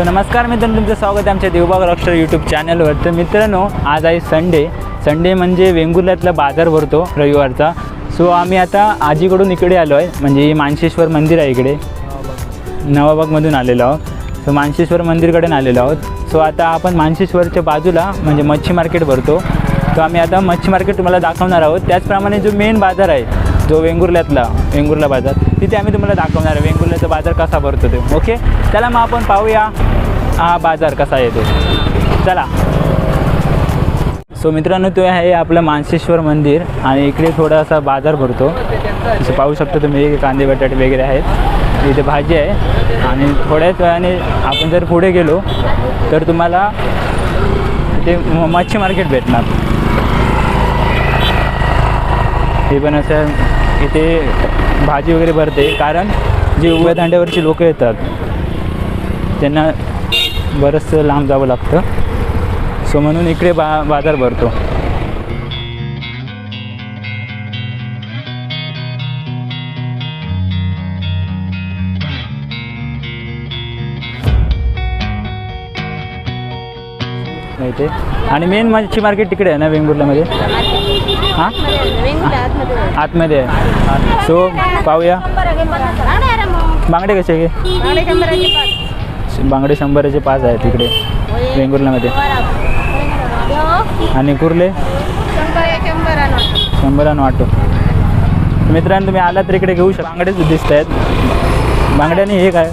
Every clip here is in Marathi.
सो नमस्कार मित्रांनो, तुमचं स्वागत आहे आमच्या देवबाग रॉकस्टार यूट्यूब चॅनलवर. तर मित्रांनो, आज आहे संडे म्हणजे वेंगुर्ल्यातला बाजार भरतो रविवारचा. सो आम्ही आता आजीकडून इकडे आलो आहे, म्हणजे मानशेश्वर मंदिर आहे इकडे, नवाबागमधून आलेलो आहोत. सो मानशेश्वर मंदिरकडे आलेलो आहोत. सो आता आपण मानशेश्वरच्या बाजूला म्हणजे मच्छी मार्केट भरतो, तो आम्ही आता मच्छी मार्केट तुम्हाला दाखवणार आहोत. त्याचप्रमाणे जो मेन बाजार आहे, जो वेंगुर्ला बाजार, तिथे आम्ही तुम्हाला दाखवणार आहे वेंगुर्ल्याचा बाजार कसा भरतो ते. ओके, चला मग आपण पाहूया हा बाजार कसा येतो. चला. सो मित्रांनो, तो आहे आपलं मानशेश्वर मंदिर आणि इकडे थोडासा बाजार भरतो. जसं पाहू शकता तुम्ही, कांदे बटाटे वगैरे आहेत, इथे भाजी आहे. आणि थोड्याच वेळाने आपण जर पुढे गेलो तर तुम्हाला ते मच्छी मार्केट भेटणार. हे पण असं इथे भाजी वगैरे भरते, कारण जे उभ्या दांड्यावरची लोकं येतात त्यांना बरंचसं लांब जावं लागतं. सो म्हणून इकडे बाजार भरतो. इथे आणि मेन मच्छी मार्केट तिकडे आहे ना वेंगुर्ल्यामध्ये. हां, आतमध्ये आहे. सो पाहूया. बांगडे कसे घे? बांगडे 100चे 5 आहेत तिकडे वेंगुर्ल्यामध्ये. आणि कुर्ले 100 वाटो. मित्रांनो, तुम्ही आला तर इकडे घेऊ शकता. बांगडेच दिसत आहेत. बांगड्याने हे काय?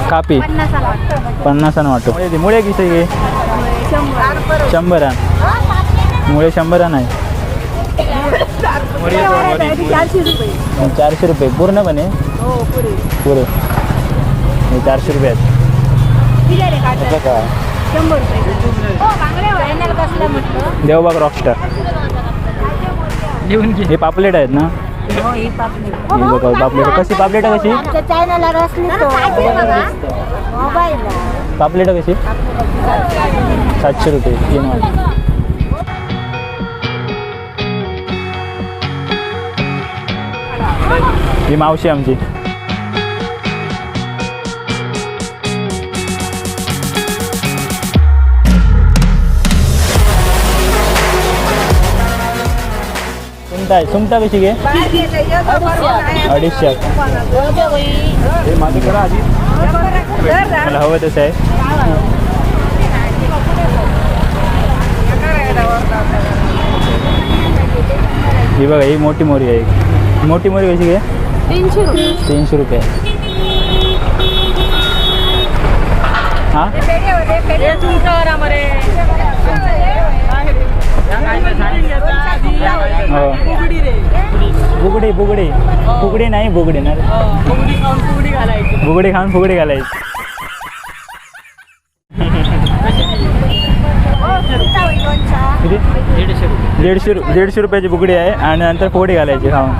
कापी 50 वाटो. मुळे किती घे? 100. मुळे 100 नाही, 400 रुपये पूर्णपणे. पुरे 400 रुपये आहेत. देवबाग रॉकस्टार. हे पापलेट आहेत ना? बघा पापलेट कशी. पापलेट कशी? पापलेट कशी? 700 रुपये 3 वाट. ही मावशी आमची. सुमटा कशी घे? 250. मला हवं तसं आहे. ही बघा, ही मोठी मोरी आहे. मोठी मोरी कशी घे? 300 रुपये. हां, बुगडी नाही, बुगडी ना, बुगडी खाऊन फुगडी घालायची. 150 रुपयाची बुगडी आहे आणि नंतर फुगडी घालायची खाऊन.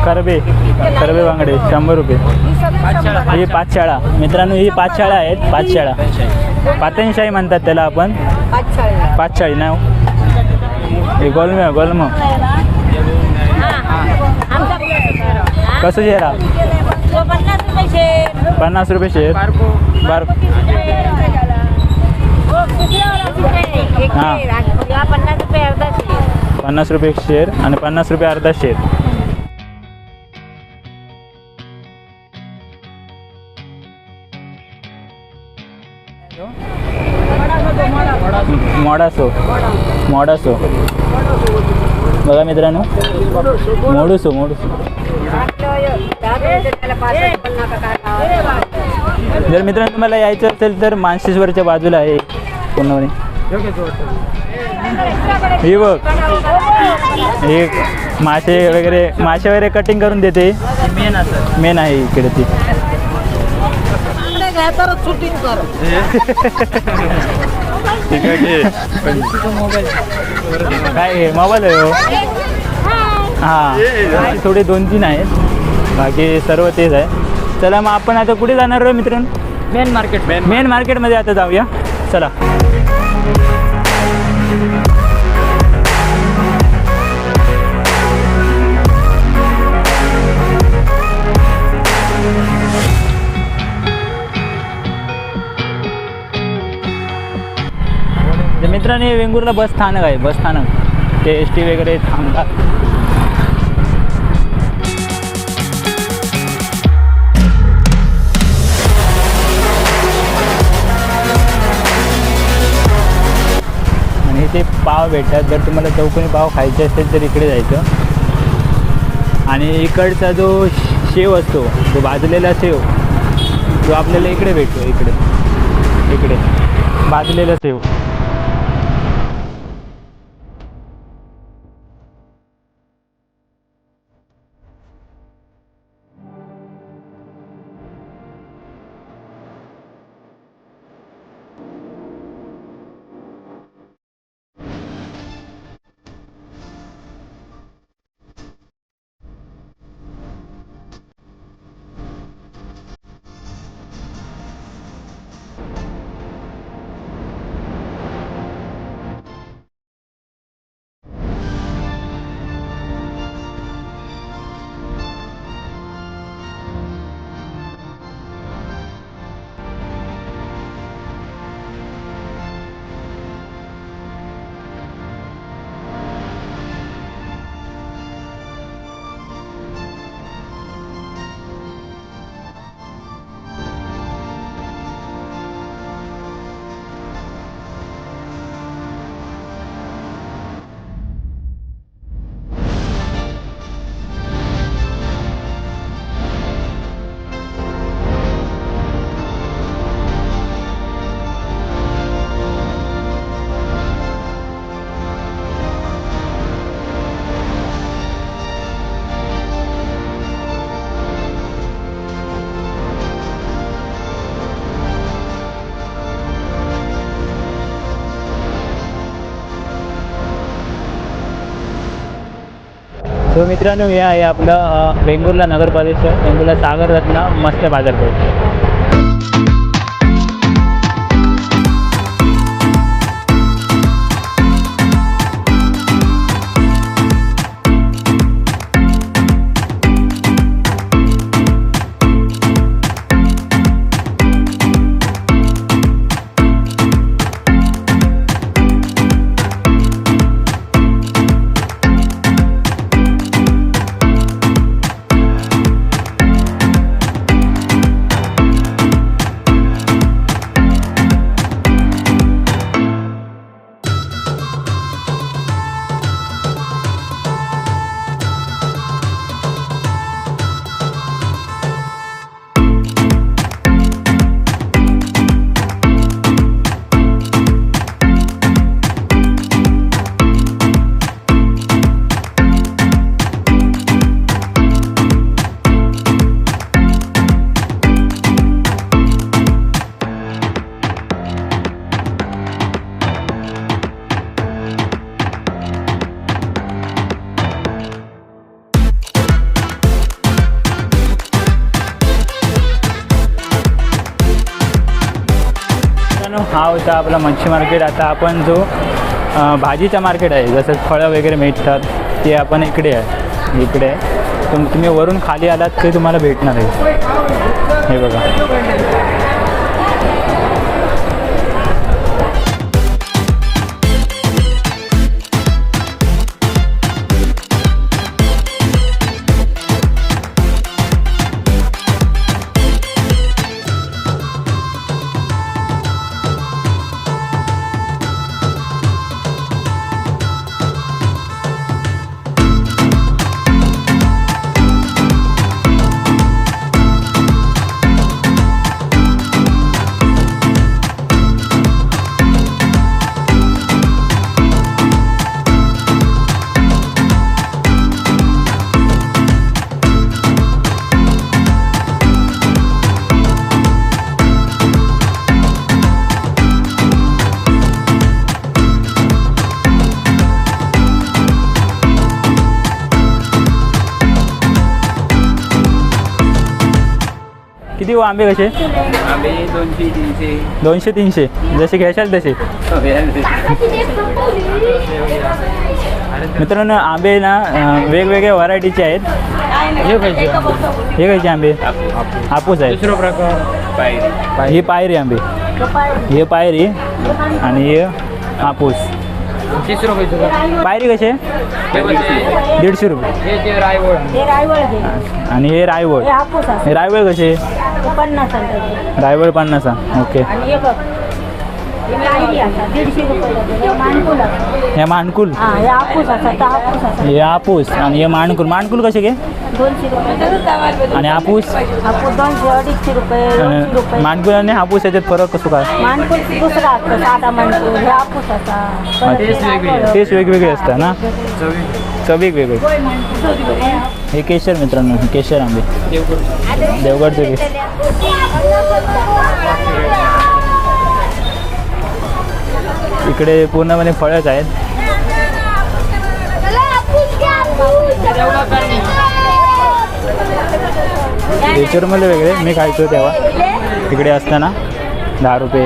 करबे बांगडे 100 रुपये. ही 5 शाळा. मित्रांनो, ही 5 शाळा आहेत. 5 शाळा पातनशाही म्हणतात त्याला आपण. 5 शाळी नाव. हे गोलम कसं शेरा? 50 रुपये शेर. बार हां, 50 रुपये शेर आणि 50 रुपये अर्धा शेर. मोडासो बघा मित्रांनो, मोडूसो. जर मित्रांनो तुम्हाला यायचं असेल तर मानशेश्वरच्या बाजूला आहे पूर्णपणे. ही बघ, हे मासे वगैरे कटिंग करून देते. मेन आहे इकडे ती. काय मोबाईल आहे हो? हां, थोडे 2-3 आहेत, बाकी सर्व तेच आहे. चला मग आपण आता कुठे जाणार आहे मित्रांनो? मेन मार्केटमध्ये आता जाऊया. चला. मित्रांनो हे वेंगुर्ला बस स्थानक आहे, बस स्थानक ते एस टी वगैरे थांबतात. आणि इथे पाव भेटतात. जर तुम्हाला चौकोनी पाव खायचे असेल तर इकडे जायचं. आणि इकडचा जो शेव असतो, जो भाजलेला शेव, तो आपल्याला इकडे भेटतो. इकडे भाजलेला शेव. तो मित्रांनो हे आहे आपलं वेंगुर्ला नगरपालिका, वेंगुर्ला सागर रत्न मत्स्य बाजारपेठ. हा होता आपला मच्छी मार्केट. आता आपण जो भाजीचा मार्केट आहे, जसं फळं वगैरे मिळतात ते आपण इकडे आहे. तुम्ही वरून खाली आलात ते तुम्हाला भेटणार आहे. हे बघा, किती हो आंबे कसे? आंबे 200-300. 200-300 जसे घ्याल तसे. मित्रांनो आंबे ना वेगवेगळ्या व्हरायटीचे आहेत. हे कसे आंबे? हापूस आहे. दुसरा प्रकार पायरी. हे पायरी आंबे, हे पायरी आणि हे हापूस 30 रुपये पायरी कसे 150 रुपये हे ते रायवळ हे रायवळ घे आणि हे रायवळ हे हापूस हे रायवळ कसे 50 रुपये रायवळ 50 ओके आणि हे बघ हे पायरी असा 150 रुपये हे मानकुल असा. हे माणकुल हा हे हापूस असा तर हापूस असा हे हापूस आणि हे माणकुल कसे घे 200 रुपये आणि हापूस हापूस 200 250 रुपये 200 रुपये माणकुल आणि हापूस याच्यात फरक कसं काय मानकुल दुसरा असतं साधा मानकुल हे हापूस असा परत हे रायवळ. टेस्ट वेगवेगळे असतात ना चवीक वेगळे हे केशर मित्रांनो हे केशर आंबे देवगडचे केशर इकडे पूर्णपणे फळच आहेत केशरमध्ये वेगळे मी खायचो तेव्हा इकडे असताना 10 रुपये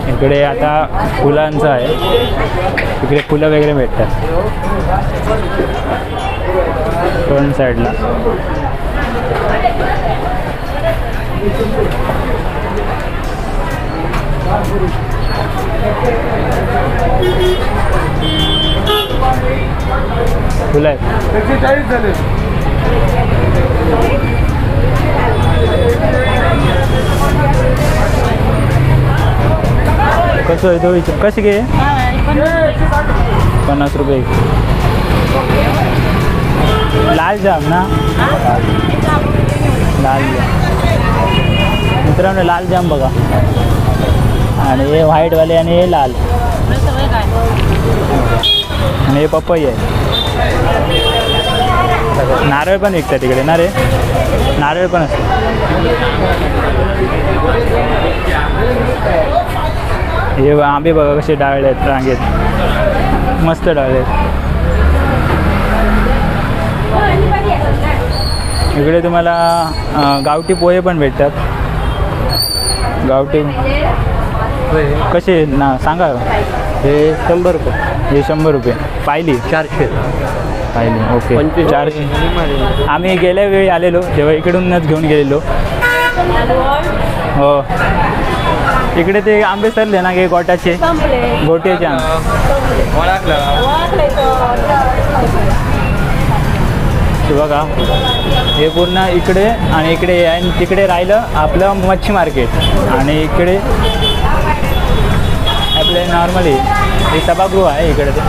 इकडे आता फुलांचं आहे इकडे फुलं वगैरे भेटतात फ्रंट साईडला फुलं आहेत कसं आहे तो विचार कशी घे 50 रुपये लाल जाम ना लाल जाम मित्रांनो लाल जाम बघा आणि हे व्हाईटवाले आणि हे लाल आणि हे पपई आहे नारळ पण विकतात तिकडे ना रे नारळ पण असतं हे आंबे बघा कसे डाळले आहेत रांगेत मस्त डाळले आहेत इकडे तुम्हाला गावठी पोहे पण भेटतात गावठी कसे ना सांगा हे 100 रुपये हे 100 रुपये पाहिली 400 पाहिली ओके 400 आम्ही गेल्या वेळी आलेलो तेव्हा इकडूनच घेऊन गेलेलो हो इकडे ते आंबे सरले ना गे गोटाचे गोट्याचे आंबे बघा हे पूर्ण इकडे आणि इकडे आणि तिकडे राहिलं आपलं मच्छी मार्केट आणि इकडे आपले नॉर्मली हे सभागृह आहे इकडे ते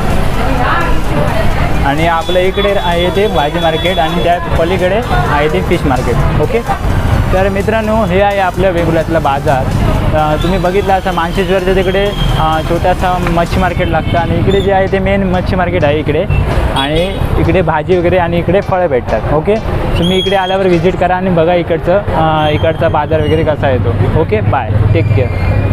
आणि आपलं इकडे आहे ते भाजी मार्केट आणि त्या पलीकडे आहे ते फिश मार्केट ओके तर मित्रांनो हे आहे आपल्या वेंगुर्ल्यातला बाजार तुम्ही बघितलं असं मानशेश्वरच्या तिकडे छोटासा मच्छी मार्केट लागतं आणि इकडे जे आहे ते मेन मच्छी मार्केट आहे इकडे आणि इकडे भाजी वगैरे आणि इकडे फळं भेटतात ओके तुम्ही इकडे आल्यावर व्हिजिट करा आणि बघा इकडचा बाजार वगैरे कसा येतो ओके बाय टेक केअर